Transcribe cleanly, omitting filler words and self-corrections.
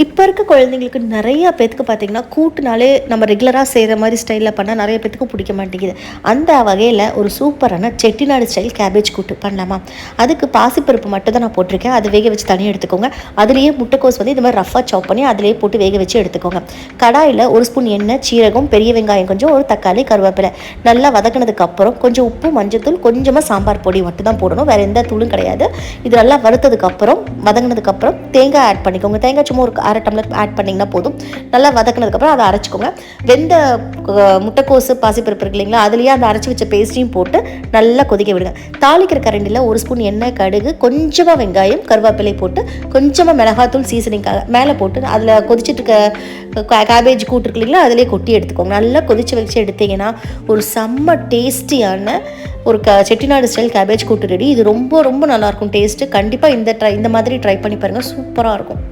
இப்போ இருக்க குழந்தைங்களுக்கு நிறைய பேத்துக்கு பார்த்தீங்கன்னா, கூட்டுனாலே நம்ம ரெகுலராக செய்கிற மாதிரி ஸ்டைலில் பண்ணால் நிறைய பேத்துக்கு பிடிக்க மாட்டேங்குது. அந்த வகையில் ஒரு சூப்பரான செட்டிநாடு ஸ்டைல் கேபேஜ் கூட்டு பண்ணலாமா? அதுக்கு பாசிப்பருப்பு மட்டும் தான் நான் போட்டிருக்கேன். அது வேக வச்சு தனியாக எடுத்துக்கோங்க. அதுலேயே முட்டைக்கோஸ் வந்து இது மாதிரி ரஃபாக சாப் பண்ணி அதிலேயே போட்டு வேக வச்சு எடுத்துக்கோங்க. கடாயில் 1 ஸ்பூன் எண்ணெய், சீரகம், பெரிய வெங்காயம் கொஞ்சம், ஒரு தக்காளி, கருவேப்பிலை நல்லா வதக்கினதுக்கப்புறம் கொஞ்சம் உப்பு, மஞ்சத்தூள், கொஞ்சமாக சாம்பார் பொடி மட்டும் தான் போடணும். வேறு எந்த தூளும் கிடையாது. இது நல்லா வறுத்ததுக்கப்புறம் வதங்கினதுக்கப்புறம் தேங்காய் ஆட் பண்ணிக்கோங்க. தேங்காய் சும்மா ஒரு 1/2 டம்ளர் ஆட் பண்ணிங்கன்னா போதும். நல்லா வதக்கினதுக்கப்புறம் அதை அரைச்சிக்கோங்க. வெந்த முட்டைக்கோசு பாசிப்பருப்பு இருக்கு இல்லைங்களா, அதுலேயே அந்த அரைச்சி வச்ச பேஸ்ட்டையும் போட்டு நல்லா கொதிக்க விடுங்க. தாளிக்கிற கரண்டியில் 1 ஸ்பூன் எண்ணெய், கடுகு, கொஞ்சமாக வெங்காயம், கருவேப்பிலை போட்டு கொஞ்சமாக மிளகாத்தூள் சீசனிங்காக மேலே போட்டு அதில் கொதிச்சுட்டு இருக்க கேபேஜ் கூட்டு இருக்கு இல்லைங்களா, அதிலே கொட்டி எடுத்துக்கோங்க. நல்லா கொதிச்சு வச்சு எடுத்திங்கன்னா ஒரு செம்ம டேஸ்டியான ஒரு செட்டிநாடு ஸ்டைல் கேபேஜ் கூட்டு ரெடி. இது ரொம்ப ரொம்ப நல்லாயிருக்கும் டேஸ்ட்டு. கண்டிப்பாக இந்த மாதிரி ட்ரை பண்ணி பாருங்கள். சூப்பராக இருக்கும்.